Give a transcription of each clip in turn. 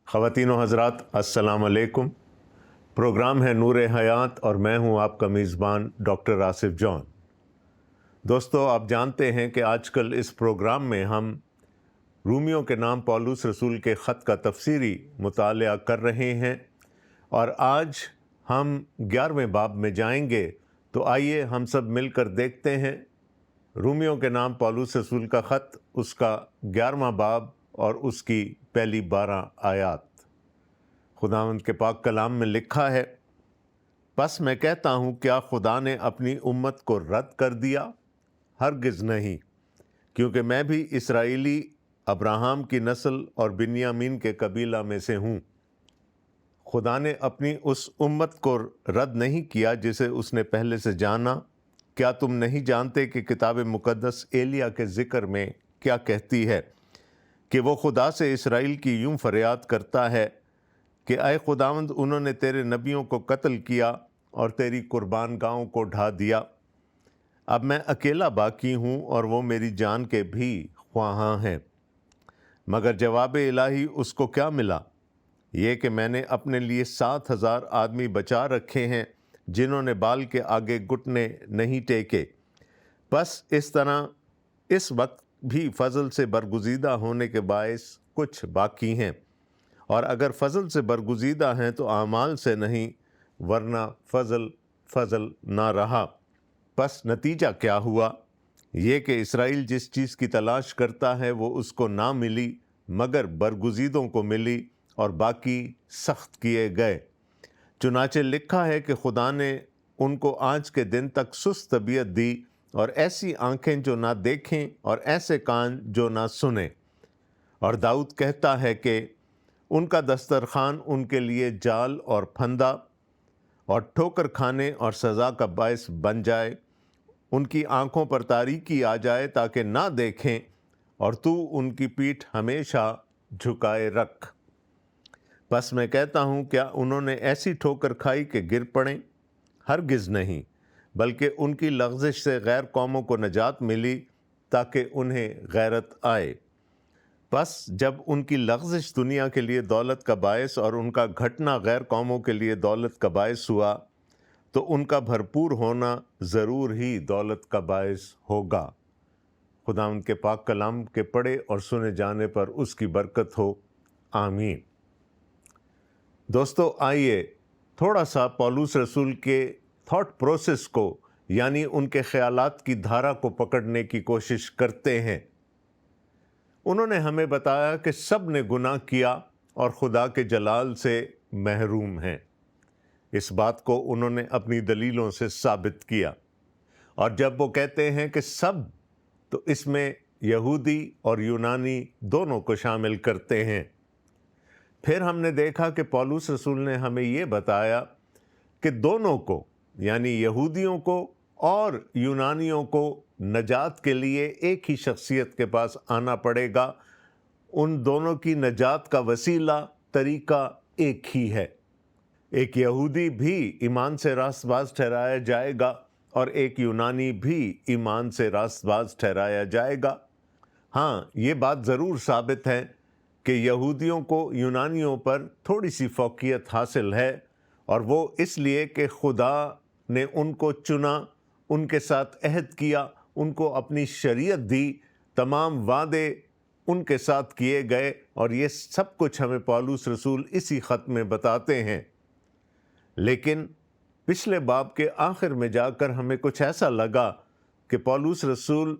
خواتین و حضرات، السلام علیکم۔ پروگرام ہے نور حیات اور میں ہوں آپ کا میزبان ڈاکٹر آصف جون۔ دوستو، آپ جانتے ہیں کہ آج کل اس پروگرام میں ہم رومیوں کے نام پولس رسول کے خط کا تفسیری مطالعہ کر رہے ہیں، اور آج ہم 11ویں باب میں جائیں گے۔ تو آئیے ہم سب مل کر دیکھتے ہیں رومیوں کے نام پولس رسول کا خط، اس کا 11واں باب اور اس کی پہلی 12 آیات۔ خداوند کے پاک کلام میں لکھا ہے، پس میں کہتا ہوں کیا خدا نے اپنی امت کو رد کر دیا؟ ہرگز نہیں، کیونکہ میں بھی اسرائیلی ابراہیم کی نسل اور بنیامین کے قبیلہ میں سے ہوں۔ خدا نے اپنی اس امت کو رد نہیں کیا جسے اس نے پہلے سے جانا۔ کیا تم نہیں جانتے کہ کتاب مقدس ایلیا کے ذکر میں کیا کہتی ہے کہ وہ خدا سے اسرائیل کی یوں فریاد کرتا ہے کہ اے خداوند، انہوں نے تیرے نبیوں کو قتل کیا اور تیری قربان گاہوں کو ڈھا دیا۔ اب میں اکیلا باقی ہوں اور وہ میری جان کے بھی خواہاں ہیں۔ مگر جواب الہی اس کو کیا ملا؟ یہ کہ میں نے اپنے لیے 7,000 آدمی بچا رکھے ہیں جنہوں نے بال کے آگے گھٹنے نہیں ٹیکے۔ بس اس طرح اس وقت بھی فضل سے برگزیدہ ہونے کے باعث کچھ باقی ہیں، اور اگر فضل سے برگزیدہ ہیں تو اعمال سے نہیں، ورنہ فضل نہ رہا۔ پس نتیجہ کیا ہوا؟ یہ کہ اسرائیل جس چیز کی تلاش کرتا ہے وہ اس کو نہ ملی، مگر برگزیدوں کو ملی اور باقی سخت کیے گئے۔ چنانچہ لکھا ہے کہ خدا نے ان کو آج کے دن تک سست طبیعت دی، اور ایسی آنکھیں جو نہ دیکھیں اور ایسے کان جو نہ سنیں۔ اور داؤد کہتا ہے کہ ان کا دسترخوان ان کے لیے جال اور پھندا اور ٹھوکر کھانے اور سزا کا باعث بن جائے۔ ان کی آنکھوں پر تاریکی آ جائے تاکہ نہ دیکھیں، اور تو ان کی پیٹھ ہمیشہ جھکائے رکھ۔ بس میں کہتا ہوں کیا انہوں نے ایسی ٹھوکر کھائی کہ گر پڑیں؟ ہرگز نہیں، بلکہ ان کی لغزش سے غیر قوموں کو نجات ملی تاکہ انہیں غیرت آئے۔ بس جب ان کی لغزش دنیا کے لیے دولت کا باعث اور ان کا گھٹنا غیر قوموں کے لیے دولت کا باعث ہوا، تو ان کا بھرپور ہونا ضرور ہی دولت کا باعث ہوگا۔ خدا ان کے پاک کلام کے پڑھے اور سنے جانے پر اس کی برکت ہو، آمین۔ دوستو، آئیے تھوڑا سا پولس رسول کے تھاٹ پروسیس کو، یعنی ان کے خیالات کی دھارا کو پکڑنے کی کوشش کرتے ہیں۔ انہوں نے ہمیں بتایا کہ سب نے گناہ کیا اور خدا کے جلال سے محروم ہیں۔ اس بات کو انہوں نے اپنی دلیلوں سے ثابت کیا، اور جب وہ کہتے ہیں کہ سب، تو اس میں یہودی اور یونانی دونوں کو شامل کرتے ہیں۔ پھر ہم نے دیکھا کہ پولس رسول نے ہمیں یہ بتایا کہ دونوں کو، یعنی یہودیوں کو اور یونانیوں کو، نجات کے لیے ایک ہی شخصیت کے پاس آنا پڑے گا۔ ان دونوں کی نجات کا وسیلہ، طریقہ ایک ہی ہے۔ ایک یہودی بھی ایمان سے راست باز ٹھہرایا جائے گا، اور ایک یونانی بھی ایمان سے راست باز ٹھہرایا جائے گا۔ ہاں، یہ بات ضرور ثابت ہے کہ یہودیوں کو یونانیوں پر تھوڑی سی فوقیت حاصل ہے، اور وہ اس لیے کہ خدا نے ان کو چنا، ان کے ساتھ عہد کیا، ان کو اپنی شریعت دی، تمام وعدے ان کے ساتھ کیے گئے، اور یہ سب کچھ ہمیں پولس رسول اسی خط میں بتاتے ہیں۔ لیکن پچھلے باب کے آخر میں جا کر ہمیں کچھ ایسا لگا کہ پولس رسول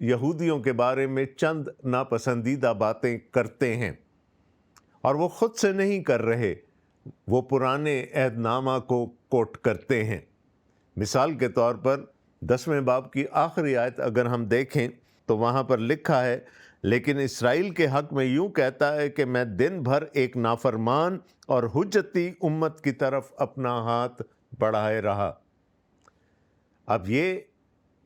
یہودیوں کے بارے میں چند ناپسندیدہ باتیں کرتے ہیں، اور وہ خود سے نہیں کر رہے، وہ پرانے عہد نامہ کو کوٹ کرتے ہیں۔ مثال کے طور پر 10ویں باب کی آخری آیت اگر ہم دیکھیں تو وہاں پر لکھا ہے، لیکن اسرائیل کے حق میں یوں کہتا ہے کہ میں دن بھر ایک نافرمان اور حجتی امت کی طرف اپنا ہاتھ بڑھائے رہا۔ اب یہ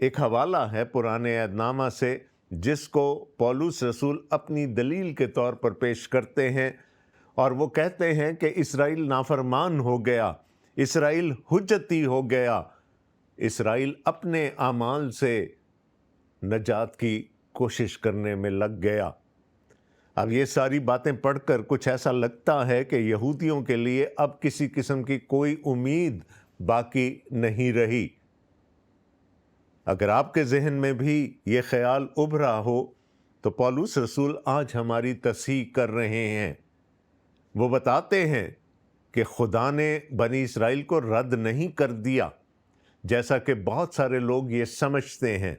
ایک حوالہ ہے پرانے عہد نامہ سے، جس کو پولس رسول اپنی دلیل کے طور پر پیش کرتے ہیں اور وہ کہتے ہیں کہ اسرائیل نافرمان ہو گیا، اسرائیل حجتی ہو گیا، اسرائیل اپنے اعمال سے نجات کی کوشش کرنے میں لگ گیا۔ اب یہ ساری باتیں پڑھ کر کچھ ایسا لگتا ہے کہ یہودیوں کے لیے اب کسی قسم کی کوئی امید باقی نہیں رہی۔ اگر آپ کے ذہن میں بھی یہ خیال ابھرا ہو تو پولس رسول آج ہماری تصحیح کر رہے ہیں۔ وہ بتاتے ہیں کہ خدا نے بنی اسرائیل کو رد نہیں کر دیا، جیسا کہ بہت سارے لوگ یہ سمجھتے ہیں۔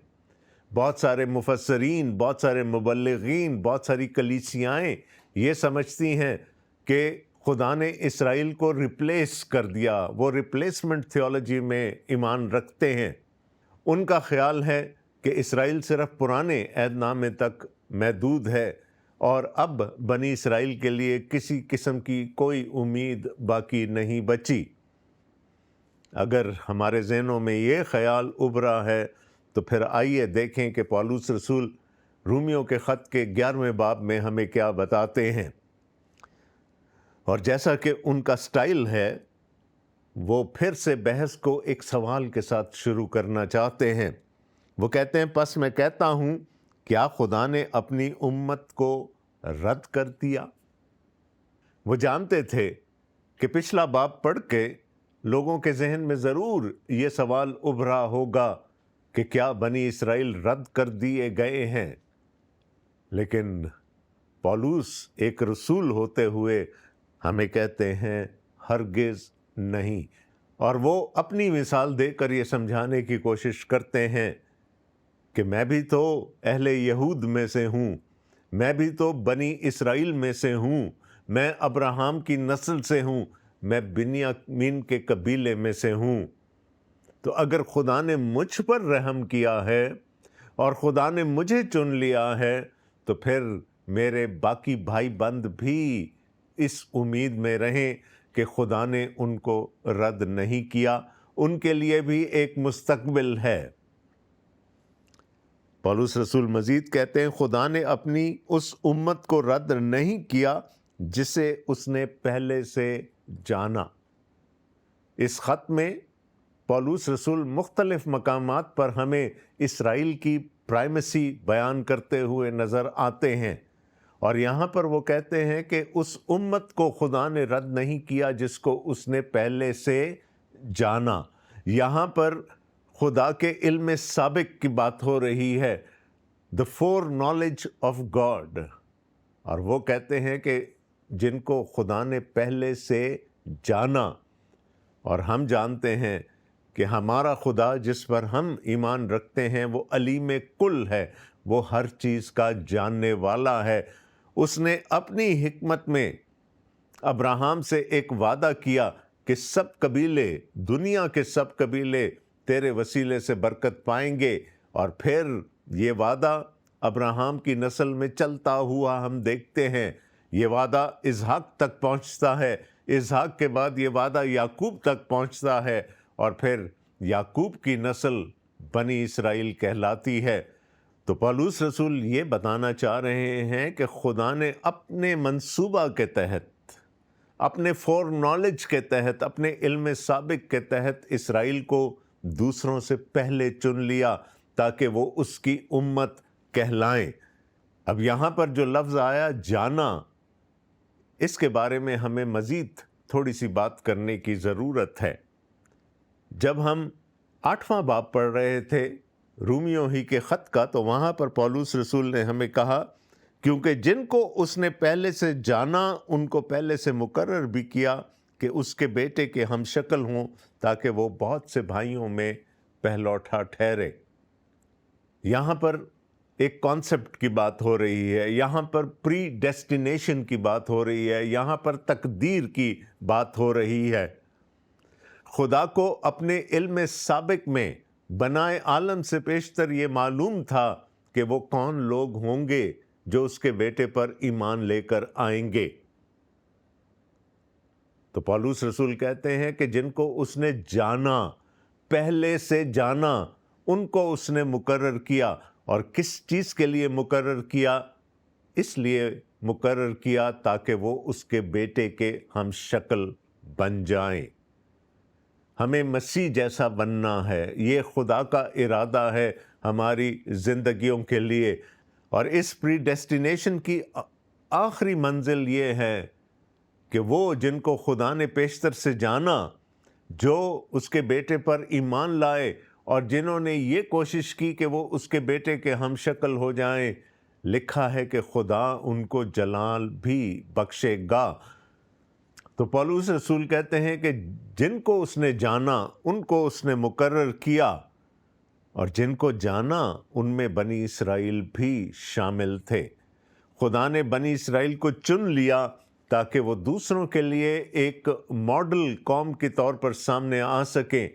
بہت سارے مفسرین، بہت سارے مبلغین، بہت ساری کلیسیائیں یہ سمجھتی ہیں کہ خدا نے اسرائیل کو ریپلیس کر دیا۔ وہ ریپلیسمنٹ تھیولوجی میں ایمان رکھتے ہیں۔ ان کا خیال ہے کہ اسرائیل صرف پرانے عہد نامے تک محدود ہے اور اب بنی اسرائیل کے لیے کسی قسم کی کوئی امید باقی نہیں بچی۔ اگر ہمارے ذہنوں میں یہ خیال ابھرا ہے تو پھر آئیے دیکھیں کہ پولس رسول رومیوں کے خط کے 11ویں باب میں ہمیں کیا بتاتے ہیں۔ اور جیسا کہ ان کا سٹائل ہے، وہ پھر سے بحث کو ایک سوال کے ساتھ شروع کرنا چاہتے ہیں۔ وہ کہتے ہیں، پس میں کہتا ہوں، کیا خدا نے اپنی امت کو رد کر دیا؟ وہ جانتے تھے کہ پچھلا باب پڑھ کے لوگوں کے ذہن میں ضرور یہ سوال ابھرا ہوگا کہ کیا بنی اسرائیل رد کر دیے گئے ہیں؟ لیکن پولس ایک رسول ہوتے ہوئے ہمیں کہتے ہیں ہرگز نہیں، اور وہ اپنی مثال دے کر یہ سمجھانے کی کوشش کرتے ہیں کہ میں بھی تو اہل یہود میں سے ہوں، میں بھی تو بنی اسرائیل میں سے ہوں، میں ابراہیم کی نسل سے ہوں، میں بنیامین کے قبیلے میں سے ہوں۔ تو اگر خدا نے مجھ پر رحم کیا ہے اور خدا نے مجھے چن لیا ہے تو پھر میرے باقی بھائی بند بھی اس امید میں رہیں کہ خدا نے ان کو رد نہیں کیا، ان کے لیے بھی ایک مستقبل ہے۔ پولس رسول مزید کہتے ہیں، خدا نے اپنی اس امت کو رد نہیں کیا جسے اس نے پہلے سے جانا۔ اس خط میں پولس رسول مختلف مقامات پر ہمیں اسرائیل کی پرائمیسی بیان کرتے ہوئے نظر آتے ہیں، اور یہاں پر وہ کہتے ہیں کہ اس امت کو خدا نے رد نہیں کیا جس کو اس نے پہلے سے جانا۔ یہاں پر خدا کے علم سابق کی بات ہو رہی ہے، the foreknowledge of God، اور وہ کہتے ہیں کہ جن کو خدا نے پہلے سے جانا۔ اور ہم جانتے ہیں کہ ہمارا خدا جس پر ہم ایمان رکھتے ہیں وہ علیم کل ہے، وہ ہر چیز کا جاننے والا ہے۔ اس نے اپنی حکمت میں ابراہیم سے ایک وعدہ کیا کہ سب قبیلے، دنیا کے سب قبیلے تیرے وسیلے سے برکت پائیں گے، اور پھر یہ وعدہ ابراہیم کی نسل میں چلتا ہوا ہم دیکھتے ہیں۔ یہ وعدہ اسحاق تک پہنچتا ہے، اسحاق کے بعد یہ وعدہ یعقوب تک پہنچتا ہے، اور پھر یعقوب کی نسل بنی اسرائیل کہلاتی ہے۔ تو پولس رسول یہ بتانا چاہ رہے ہیں کہ خدا نے اپنے منصوبہ کے تحت، اپنے فور نالج کے تحت، اپنے علم سابق کے تحت اسرائیل کو دوسروں سے پہلے چن لیا تاکہ وہ اس کی امت کہلائیں۔ اب یہاں پر جو لفظ آیا جانا، اس کے بارے میں ہمیں مزید تھوڑی سی بات کرنے کی ضرورت ہے۔ جب ہم 8واں باب پڑھ رہے تھے رومیوں ہی کے خط کا، تو وہاں پر پولس رسول نے ہمیں کہا، کیونکہ جن کو اس نے پہلے سے جانا ان کو پہلے سے مقرر بھی کیا کہ اس کے بیٹے کے ہم شکل ہوں، تاکہ وہ بہت سے بھائیوں میں پہلوٹا ٹھہرے۔ یہاں پر ایک کانسیپٹ کی بات ہو رہی ہے، یہاں پر پری ڈیسٹینیشن کی بات ہو رہی ہے، یہاں پر تقدیر کی بات ہو رہی ہے۔ خدا کو اپنے علم سابق میں بنائے عالم سے پیشتر یہ معلوم تھا کہ وہ کون لوگ ہوں گے جو اس کے بیٹے پر ایمان لے کر آئیں گے۔ تو پولس رسول کہتے ہیں کہ جن کو اس نے جانا، پہلے سے جانا، ان کو اس نے مقرر کیا۔ اور کس چیز کے لیے مقرر کیا؟ اس لیے مقرر کیا تاکہ وہ اس کے بیٹے کے ہم شکل بن جائیں۔ ہمیں مسیح جیسا بننا ہے، یہ خدا کا ارادہ ہے ہماری زندگیوں کے لیے، اور اس پری ڈیسٹینیشن کی آخری منزل یہ ہے کہ وہ جن کو خدا نے پیشتر سے جانا، جو اس کے بیٹے پر ایمان لائے اور جنہوں نے یہ کوشش کی کہ وہ اس کے بیٹے کے ہم شکل ہو جائیں، لکھا ہے کہ خدا ان کو جلال بھی بخشے گا۔ تو پولس رسول کہتے ہیں کہ جن کو اس نے جانا ان کو اس نے مقرر کیا، اور جن کو جانا ان میں بنی اسرائیل بھی شامل تھے۔ خدا نے بنی اسرائیل کو چن لیا تاکہ وہ دوسروں کے لیے ایک ماڈل قوم کے طور پر سامنے آ سکیں،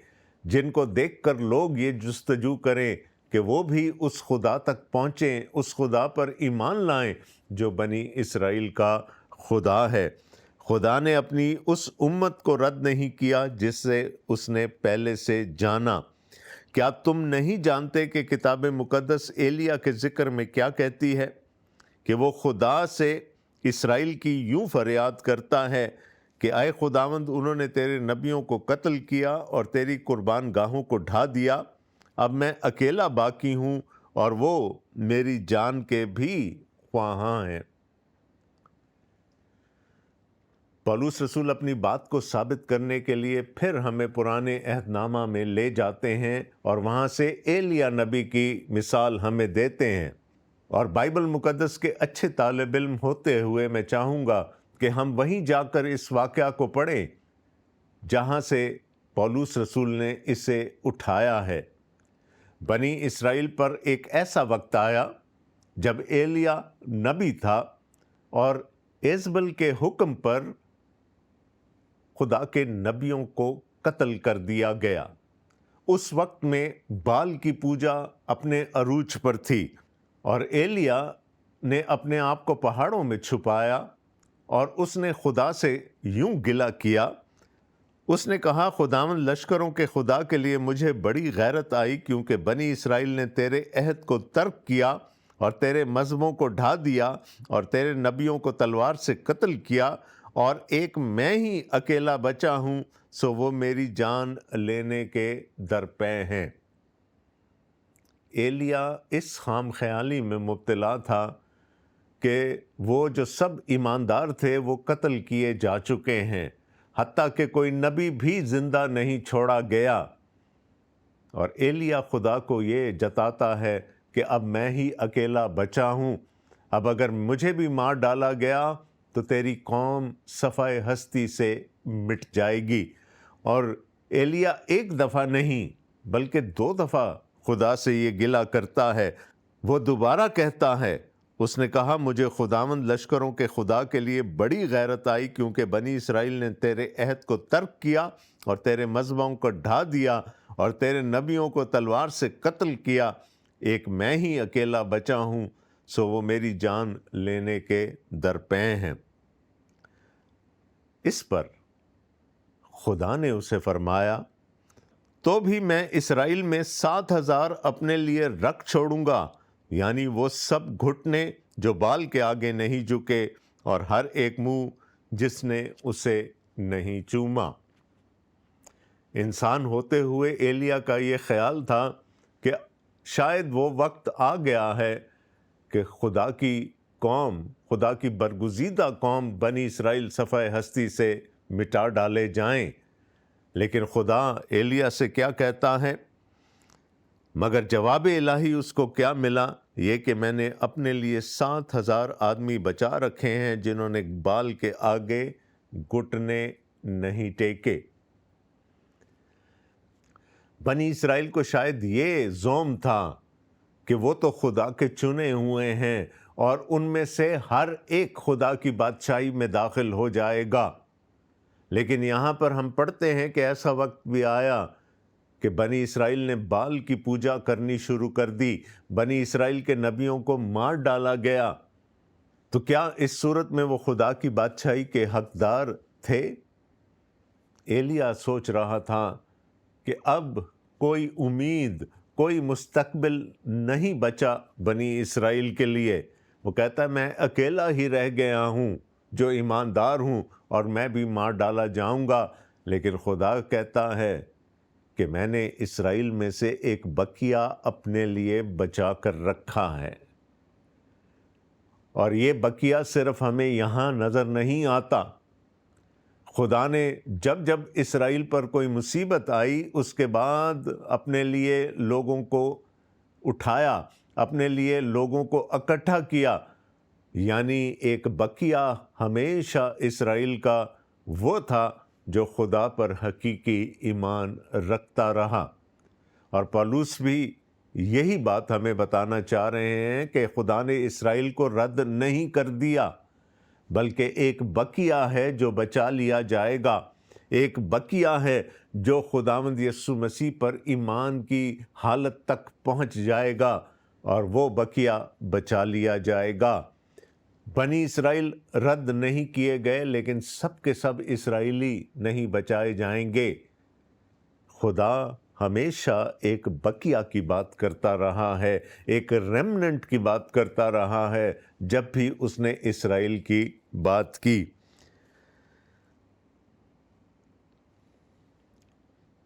جن کو دیکھ کر لوگ یہ جستجو کریں کہ وہ بھی اس خدا تک پہنچیں، اس خدا پر ایمان لائیں جو بنی اسرائیل کا خدا ہے۔ خدا نے اپنی اس امت کو رد نہیں کیا جس سے اس نے پہلے سے جانا۔ کیا تم نہیں جانتے کہ کتاب مقدس ایلیا کے ذکر میں کیا کہتی ہے؟ کہ وہ خدا سے اسرائیل کی یوں فریاد کرتا ہے کہ اے خداوند، انہوں نے تیرے نبیوں کو قتل کیا اور تیری قربان گاہوں کو ڈھا دیا، اب میں اکیلا باقی ہوں اور وہ میری جان کے بھی خواہاں ہیں۔ پولس رسول اپنی بات کو ثابت کرنے کے لیے پھر ہمیں پرانے عہد نامہ میں لے جاتے ہیں اور وہاں سے ایلیا نبی کی مثال ہمیں دیتے ہیں۔ اور بائبل مقدس کے اچھے طالب علم ہوتے ہوئے میں چاہوں گا کہ ہم وہیں جا کر اس واقعہ کو پڑھیں جہاں سے پولس رسول نے اسے اٹھایا ہے۔ بنی اسرائیل پر ایک ایسا وقت آیا جب ایلیا نبی تھا اور ایزبل کے حکم پر خدا کے نبیوں کو قتل کر دیا گیا۔ اس وقت میں بال کی پوجا اپنے عروج پر تھی، اور ایلیا نے اپنے آپ کو پہاڑوں میں چھپایا اور اس نے خدا سے یوں گلہ کیا۔ اس نے کہا، خداوند لشکروں کے خدا کے لیے مجھے بڑی غیرت آئی، کیونکہ بنی اسرائیل نے تیرے عہد کو ترک کیا اور تیرے مذہبوں کو ڈھا دیا اور تیرے نبیوں کو تلوار سے قتل کیا، اور ایک میں ہی اکیلا بچا ہوں، سو وہ میری جان لینے کے درپے ہیں۔ ایلیا اس خام خیالی میں مبتلا تھا کہ وہ جو سب ایماندار تھے وہ قتل کیے جا چکے ہیں، حتیٰ کہ کوئی نبی بھی زندہ نہیں چھوڑا گیا۔ اور ایلیا خدا کو یہ جتاتا ہے کہ اب میں ہی اکیلا بچا ہوں، اب اگر مجھے بھی مار ڈالا گیا تو تیری قوم صفحہ ہستی سے مٹ جائے گی۔ اور ایلیا ایک دفعہ نہیں بلکہ 2 دفعہ خدا سے یہ گلہ کرتا ہے۔ وہ دوبارہ کہتا ہے، اس نے کہا، مجھے خداوند لشکروں کے خدا کے لیے بڑی غیرت آئی، کیونکہ بنی اسرائیل نے تیرے عہد کو ترک کیا اور تیرے مذہبوں کو ڈھا دیا اور تیرے نبیوں کو تلوار سے قتل کیا، ایک میں ہی اکیلا بچا ہوں، سو وہ میری جان لینے کے درپے ہیں۔ اس پر خدا نے اسے فرمایا، تو بھی میں اسرائیل میں 7,000 اپنے لیے رکھ چھوڑوں گا، یعنی وہ سب گھٹنے جو بال کے آگے نہیں جھکے اور ہر ایک منہ جس نے اسے نہیں چوما۔ انسان ہوتے ہوئے ایلیا کا یہ خیال تھا کہ شاید وہ وقت آ گیا ہے کہ خدا کی قوم، خدا کی برگزیدہ قوم بنی اسرائیل صفحہ ہستی سے مٹا ڈالے جائیں۔ لیکن خدا ایلیا سے کیا کہتا ہے؟ مگر جواب الہی اس کو کیا ملا؟ یہ کہ میں نے اپنے لیے 7,000 آدمی بچا رکھے ہیں جنہوں نے بال کے آگے گھٹنے نہیں ٹیکے۔ بنی اسرائیل کو شاید یہ زوم تھا کہ وہ تو خدا کے چنے ہوئے ہیں اور ان میں سے ہر ایک خدا کی بادشاہی میں داخل ہو جائے گا۔ لیکن یہاں پر ہم پڑھتے ہیں کہ ایسا وقت بھی آیا کہ بنی اسرائیل نے بال کی پوجا کرنی شروع کر دی، بنی اسرائیل کے نبیوں کو مار ڈالا گیا۔ تو کیا اس صورت میں وہ خدا کی بادشاہی کے حقدار تھے؟ ایلیا سوچ رہا تھا کہ اب کوئی امید، کوئی مستقبل نہیں بچا بنی اسرائیل کے لیے۔ وہ کہتا ہے میں اکیلا ہی رہ گیا ہوں جو ایماندار ہوں اور میں بھی مار ڈالا جاؤں گا، لیکن خدا کہتا ہے کہ میں نے اسرائیل میں سے ایک بکیا اپنے لیے بچا کر رکھا ہے۔ اور یہ بکیا صرف ہمیں یہاں نظر نہیں آتا، خدا نے جب جب اسرائیل پر کوئی مصیبت آئی اس کے بعد اپنے لیے لوگوں کو اٹھایا، اپنے لیے لوگوں کو اکٹھا کیا، یعنی ایک بکیا ہمیشہ اسرائیل کا وہ تھا جو خدا پر حقیقی ایمان رکھتا رہا۔ اور پولس بھی یہی بات ہمیں بتانا چاہ رہے ہیں کہ خدا نے اسرائیل کو رد نہیں کر دیا، بلکہ ایک بکیا ہے جو بچا لیا جائے گا، ایک بکیا ہے جو خداوند یسوع مسیح پر ایمان کی حالت تک پہنچ جائے گا اور وہ بکیا بچا لیا جائے گا۔ بنی اسرائیل رد نہیں کیے گئے، لیکن سب کے سب اسرائیلی نہیں بچائے جائیں گے۔ خدا ہمیشہ ایک بکیا کی بات کرتا رہا ہے، ایک ریمننٹ کی بات کرتا رہا ہے جب بھی اس نے اسرائیل کی بات کی۔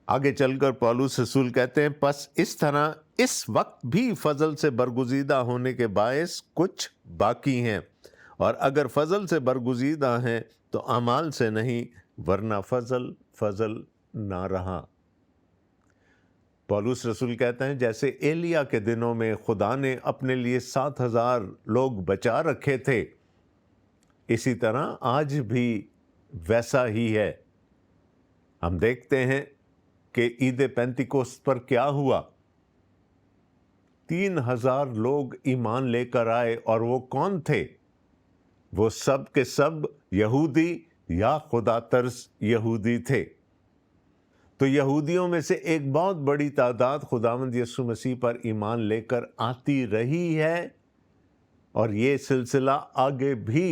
آگے چل کر پولس رسول کہتے ہیں پس اس طرح اس وقت بھی فضل سے برگزیدہ ہونے کے باعث کچھ باقی ہیں، اور اگر فضل سے برگزیدہ ہیں تو اعمال سے نہیں، ورنہ فضل نہ رہا۔ پولس رسول کہتے ہیں جیسے ایلیا کے دنوں میں خدا نے اپنے لیے 7,000 لوگ بچا رکھے تھے، اسی طرح آج بھی ویسا ہی ہے۔ ہم دیکھتے ہیں کہ عید پینتیکوست پر کیا ہوا، 3,000 لوگ ایمان لے کر آئے، اور وہ کون تھے؟ وہ سب کے سب یہودی یا خدا ترس یہودی تھے۔ تو یہودیوں میں سے ایک بہت بڑی تعداد خداوند یسوع مسیح پر ایمان لے کر آتی رہی ہے، اور یہ سلسلہ آگے بھی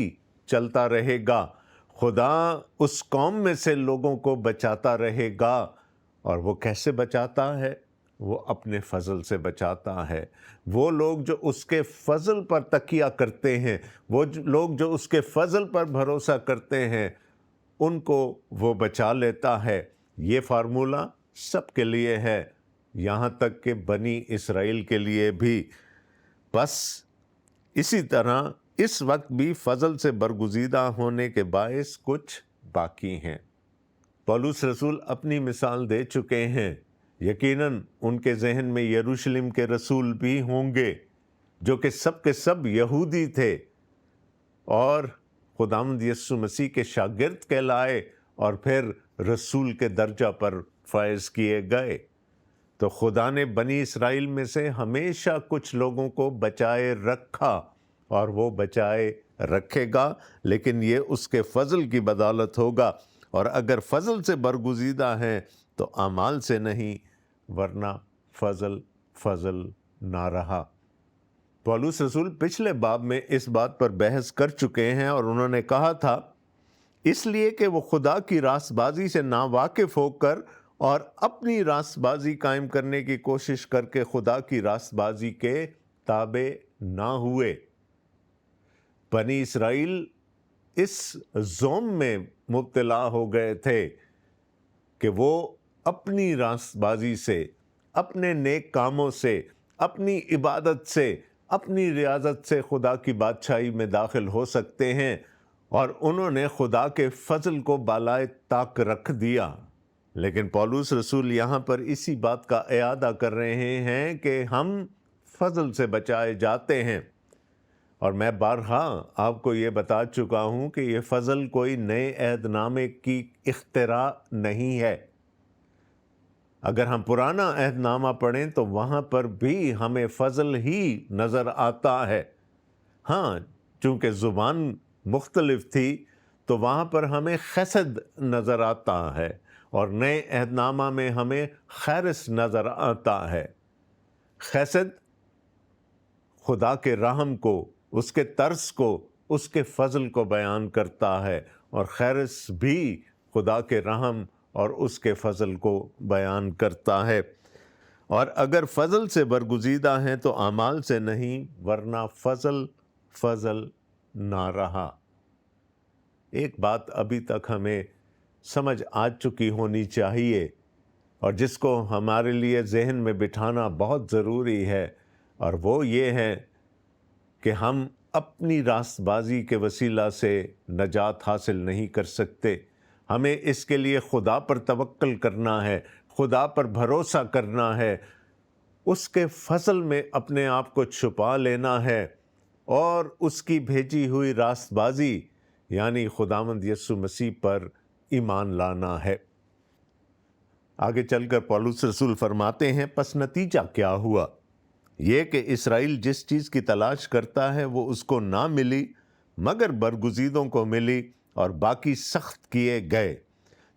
چلتا رہے گا۔ خدا اس قوم میں سے لوگوں کو بچاتا رہے گا، اور وہ کیسے بچاتا ہے؟ وہ اپنے فضل سے بچاتا ہے۔ وہ لوگ جو اس کے فضل پر تکیہ کرتے ہیں، وہ لوگ جو اس کے فضل پر بھروسہ کرتے ہیں، ان کو وہ بچا لیتا ہے۔ یہ فارمولہ سب کے لیے ہے، یہاں تک کہ بنی اسرائیل کے لیے بھی۔ بس اسی طرح اس وقت بھی فضل سے برگزیدہ ہونے کے باعث کچھ باقی ہیں۔ پولس رسول اپنی مثال دے چکے ہیں، یقیناً ان کے ذہن میں یروشلم کے رسول بھی ہوں گے جو کہ سب کے سب یہودی تھے اور خداوند یسوع مسیح کے شاگرد کہلائے اور پھر رسول کے درجہ پر فائز کیے گئے۔ تو خدا نے بنی اسرائیل میں سے ہمیشہ کچھ لوگوں کو بچائے رکھا اور وہ بچائے رکھے گا، لیکن یہ اس کے فضل کی بدولت ہوگا۔ اور اگر فضل سے برگزیدہ ہیں تو اعمال سے نہیں، ورنہ فضل نہ رہا۔ پولس رسول پچھلے باب میں اس بات پر بحث کر چکے ہیں، اور انہوں نے کہا تھا اس لیے کہ وہ خدا کی راست بازی سے ناواقف ہو کر اور اپنی راست بازی قائم کرنے کی کوشش کر کے خدا کی راست بازی کے تابع نہ ہوئے۔ بنی اسرائیل اس زوم میں مبتلا ہو گئے تھے کہ وہ اپنی راست بازی سے، اپنے نیک کاموں سے، اپنی عبادت سے، اپنی ریاضت سے خدا کی بادشاہی میں داخل ہو سکتے ہیں، اور انہوں نے خدا کے فضل کو بالائے طاق رکھ دیا۔ لیکن پولس رسول یہاں پر اسی بات کا اعادہ کر رہے ہیں کہ ہم فضل سے بچائے جاتے ہیں، اور میں بارہا آپ کو یہ بتا چکا ہوں کہ یہ فضل کوئی نئے عہد نامے کی اختراع نہیں ہے۔ اگر ہم پرانا عہد نامہ پڑھیں تو وہاں پر بھی ہمیں فضل ہی نظر آتا ہے۔ ہاں، چونکہ زبان مختلف تھی تو وہاں پر ہمیں خسد نظر آتا ہے، اور نئے عہد نامہ میں ہمیں خیرس نظر آتا ہے۔ خسد خدا کے رحم کو، اس کے ترس کو، اس کے فضل کو بیان کرتا ہے، اور خیرس بھی خدا کے رحم اور اس کے فضل کو بیان کرتا ہے۔ اور اگر فضل سے برگزیدہ ہیں تو اعمال سے نہیں، ورنہ فضل نہ رہا۔ ایک بات ابھی تک ہمیں سمجھ آ چکی ہونی چاہیے اور جس کو ہمارے لیے ذہن میں بٹھانا بہت ضروری ہے، اور وہ یہ ہے کہ ہم اپنی راست بازی کے وسیلہ سے نجات حاصل نہیں کر سکتے۔ ہمیں اس کے لیے خدا پر توکل کرنا ہے، خدا پر بھروسہ کرنا ہے، اس کے فضل میں اپنے آپ کو چھپا لینا ہے اور اس کی بھیجی ہوئی راست بازی یعنی خداوند یسوع مسیح پر ایمان لانا ہے۔ آگے چل کر پولس رسول فرماتے ہیں، پس نتیجہ کیا ہوا؟ یہ کہ اسرائیل جس چیز کی تلاش کرتا ہے وہ اس کو نہ ملی، مگر برگزیدوں کو ملی اور باقی سخت کیے گئے۔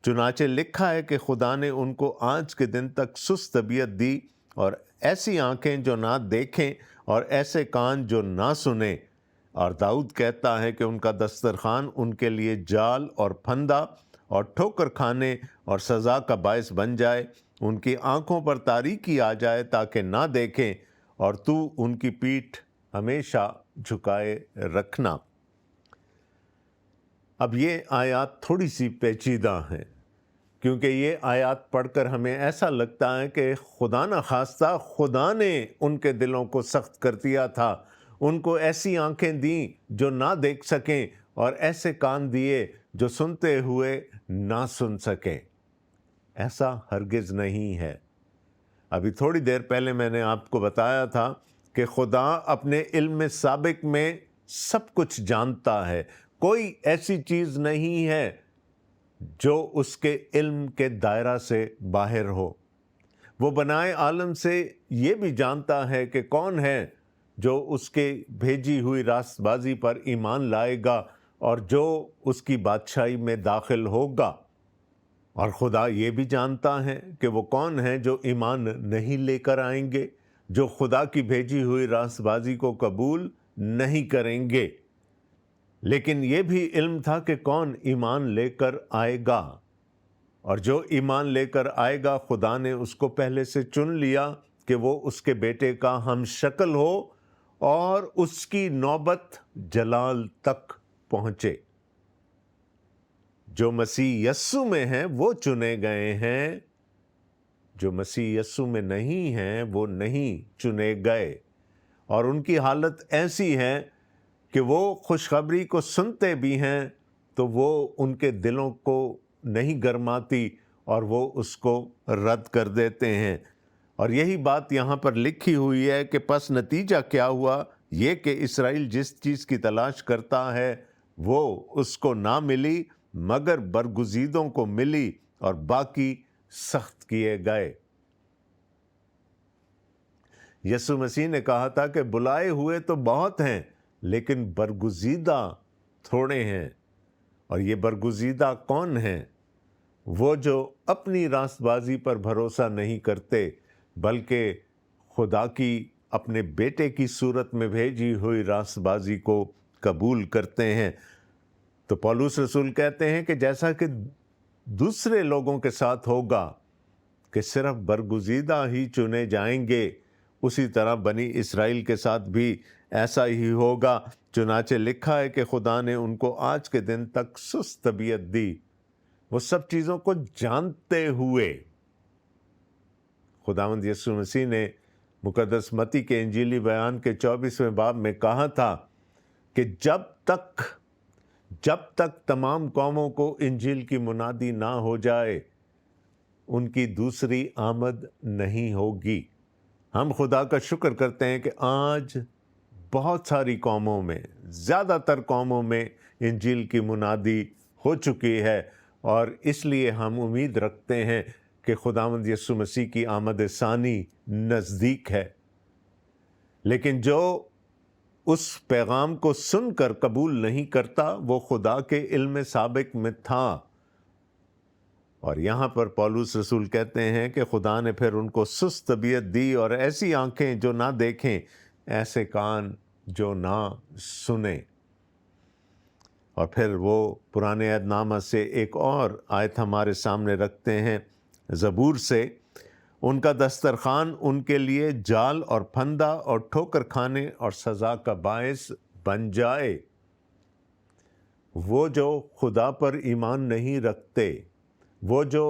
چنانچہ لکھا ہے کہ خدا نے ان کو آج کے دن تک سست طبیعت دی، اور ایسی آنکھیں جو نہ دیکھیں اور ایسے کان جو نہ سنیں۔ اور داؤد کہتا ہے کہ ان کا دسترخوان ان کے لیے جال اور پھندا اور ٹھوکر کھانے اور سزا کا باعث بن جائے، ان کی آنکھوں پر تاریکی آ جائے تاکہ نہ دیکھیں، اور تو ان کی پیٹھ ہمیشہ جھکائے رکھنا۔ اب یہ آیات تھوڑی سی پیچیدہ ہیں، کیونکہ یہ آیات پڑھ کر ہمیں ایسا لگتا ہے کہ خدا نخواستہ خدا نے ان کے دلوں کو سخت کر دیا تھا، ان کو ایسی آنکھیں دیں جو نہ دیکھ سکیں اور ایسے کان دیے جو سنتے ہوئے نہ سن سکیں۔ ایسا ہرگز نہیں ہے۔ ابھی تھوڑی دیر پہلے میں نے آپ کو بتایا تھا کہ خدا اپنے علم سابق میں سب کچھ جانتا ہے، کوئی ایسی چیز نہیں ہے جو اس کے علم کے دائرہ سے باہر ہو۔ وہ بنائے عالم سے یہ بھی جانتا ہے کہ کون ہے جو اس کے بھیجی ہوئی راست بازی پر ایمان لائے گا اور جو اس کی بادشاہی میں داخل ہوگا، اور خدا یہ بھی جانتا ہے کہ وہ کون ہیں جو ایمان نہیں لے کر آئیں گے، جو خدا کی بھیجی ہوئی راست بازی کو قبول نہیں کریں گے۔ لیکن یہ بھی علم تھا کہ کون ایمان لے کر آئے گا، اور جو ایمان لے کر آئے گا خدا نے اس کو پہلے سے چن لیا کہ وہ اس کے بیٹے کا ہم شکل ہو اور اس کی نوبت جلال تک پہنچے۔ جو مسیح یسوع میں ہیں وہ چنے گئے ہیں، جو مسیح یسوع میں نہیں ہیں وہ نہیں چنے گئے، اور ان کی حالت ایسی ہے کہ وہ خوشخبری کو سنتے بھی ہیں تو وہ ان کے دلوں کو نہیں گرماتی اور وہ اس کو رد کر دیتے ہیں۔ اور یہی بات یہاں پر لکھی ہوئی ہے کہ پس نتیجہ کیا ہوا؟ یہ کہ اسرائیل جس چیز کی تلاش کرتا ہے وہ اس کو نہ ملی، مگر برگزیدوں کو ملی اور باقی سخت کیے گئے۔ یسوع مسیح نے کہا تھا کہ بلائے ہوئے تو بہت ہیں لیکن برگزیدہ تھوڑے ہیں، اور یہ برگزیدہ کون ہیں؟ وہ جو اپنی راست بازی پر بھروسہ نہیں کرتے بلکہ خدا کی اپنے بیٹے کی صورت میں بھیجی ہوئی راست بازی کو قبول کرتے ہیں۔ تو پولس رسول کہتے ہیں کہ جیسا کہ دوسرے لوگوں کے ساتھ ہوگا کہ صرف برگزیدہ ہی چنے جائیں گے، اسی طرح بنی اسرائیل کے ساتھ بھی ایسا ہی ہوگا۔ چنانچہ لکھا ہے کہ خدا نے ان کو آج کے دن تک سست طبیعت دی، وہ سب چیزوں کو جانتے ہوئے۔ خداوند یسوع مسیح نے مقدس متی کے انجیلی بیان کے 24ویں باب میں کہا تھا کہ جب تک تمام قوموں کو انجیل کی منادی نہ ہو جائے ان کی دوسری آمد نہیں ہوگی۔ ہم خدا کا شکر کرتے ہیں کہ آج بہت ساری قوموں میں، زیادہ تر قوموں میں انجیل کی منادی ہو چکی ہے، اور اس لیے ہم امید رکھتے ہیں کہ خداوند یسوع مسیح کی آمد ثانی نزدیک ہے۔ لیکن جو اس پیغام کو سن کر قبول نہیں کرتا وہ خدا کے علم سابق میں تھا، اور یہاں پر پولس رسول کہتے ہیں کہ خدا نے پھر ان کو سست طبیعت دی اور ایسی آنکھیں جو نہ دیکھیں، ایسے کان جو نہ سنیں۔ اور پھر وہ پرانے عہد نامہ سے ایک اور آیت ہمارے سامنے رکھتے ہیں زبور سے، ان کا دسترخوان ان کے لیے جال اور پھندا اور ٹھوکر کھانے اور سزا کا باعث بن جائے۔ وہ جو خدا پر ایمان نہیں رکھتے، وہ جو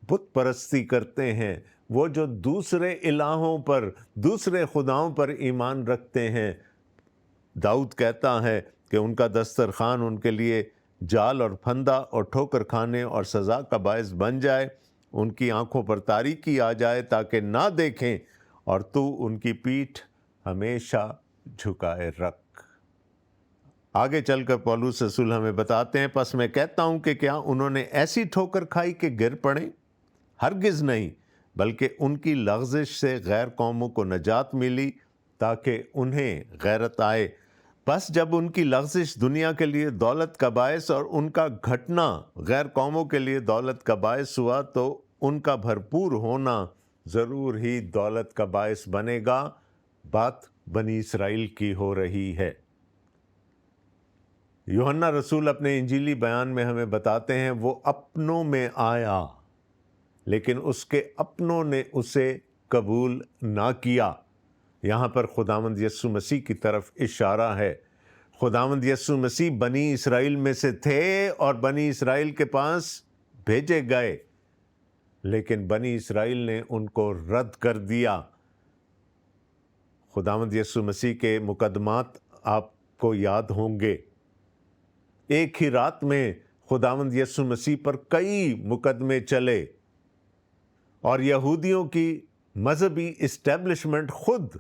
بت پرستی کرتے ہیں، وہ جو دوسرے الہوں پر، دوسرے خداؤں پر ایمان رکھتے ہیں، داؤد کہتا ہے کہ ان کا دسترخوان ان کے لیے جال اور پھندا اور ٹھوکر کھانے اور سزا کا باعث بن جائے، ان کی آنکھوں پر تاریکی آ جائے تاکہ نہ دیکھیں، اور تو ان کی پیٹھ ہمیشہ جھکائے رکھ۔ آگے چل کر پولس رسول ہمیں بتاتے ہیں، پس میں کہتا ہوں کہ کیا انہوں نے ایسی ٹھوکر کھائی کہ گر پڑیں؟ ہرگز نہیں، بلکہ ان کی لغزش سے غیر قوموں کو نجات ملی تاکہ انہیں غیرت آئے۔ بس جب ان کی لغزش دنیا کے لیے دولت کا باعث اور ان کا گھٹنا غیر قوموں کے لیے دولت کا باعث ہوا، تو ان کا بھرپور ہونا ضرور ہی دولت کا باعث بنے گا۔ بات بنی اسرائیل کی ہو رہی ہے۔ یوحنا رسول اپنے انجیلی بیان میں ہمیں بتاتے ہیں، وہ اپنوں میں آیا لیکن اس کے اپنوں نے اسے قبول نہ کیا۔ یہاں پر خداوند یسوع مسیح کی طرف اشارہ ہے۔ خداوند یسوع مسیح بنی اسرائیل میں سے تھے اور بنی اسرائیل کے پاس بھیجے گئے، لیکن بنی اسرائیل نے ان کو رد کر دیا۔ خداوند یسوع مسیح کے مقدمات آپ کو یاد ہوں گے۔ ایک ہی رات میں خداوند یسوع مسیح پر کئی مقدمے چلے، اور یہودیوں کی مذہبی اسٹیبلشمنٹ خود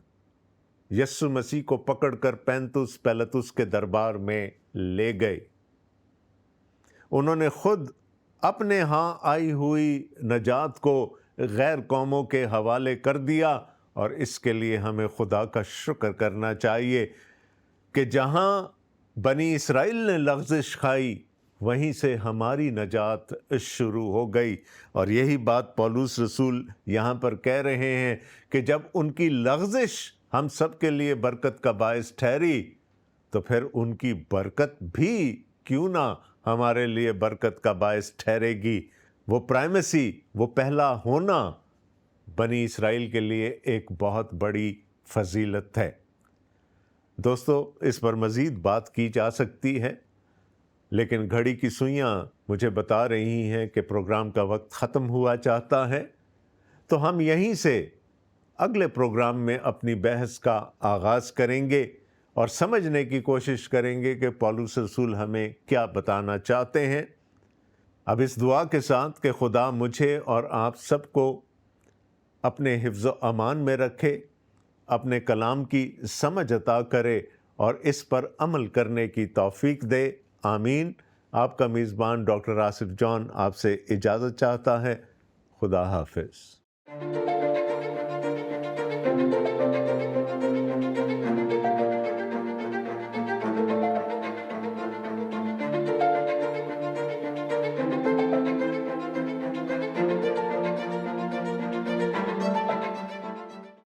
یسوع مسیح کو پکڑ کر پینتوس پیلاطس کے دربار میں لے گئے۔ انہوں نے خود اپنے ہاں آئی ہوئی نجات کو غیر قوموں کے حوالے کر دیا، اور اس کے لیے ہمیں خدا کا شکر کرنا چاہیے کہ جہاں بنی اسرائیل نے لغزش کھائی، وہیں سے ہماری نجات شروع ہو گئی۔ اور یہی بات پولس رسول یہاں پر کہہ رہے ہیں کہ جب ان کی لغزش ہم سب کے لیے برکت کا باعث ٹھہری، تو پھر ان کی برکت بھی کیوں نہ ہمارے لیے برکت کا باعث ٹھہرے گی۔ وہ پرائمیسی، وہ پہلا ہونا بنی اسرائیل کے لیے ایک بہت بڑی فضیلت ہے۔ دوستو، اس پر مزید بات کی جا سکتی ہے، لیکن گھڑی کی سوئیاں مجھے بتا رہی ہیں کہ پروگرام کا وقت ختم ہوا چاہتا ہے، تو ہم یہیں سے اگلے پروگرام میں اپنی بحث کا آغاز کریں گے اور سمجھنے کی کوشش کریں گے کہ پولس رسول ہمیں کیا بتانا چاہتے ہیں۔ اب اس دعا کے ساتھ کہ خدا مجھے اور آپ سب کو اپنے حفظ و امان میں رکھے، اپنے کلام کی سمجھ عطا کرے اور اس پر عمل کرنے کی توفیق دے، آمین۔ آپ کا میزبان ڈاکٹر آصف جان آپ سے اجازت چاہتا ہے۔ خدا حافظ۔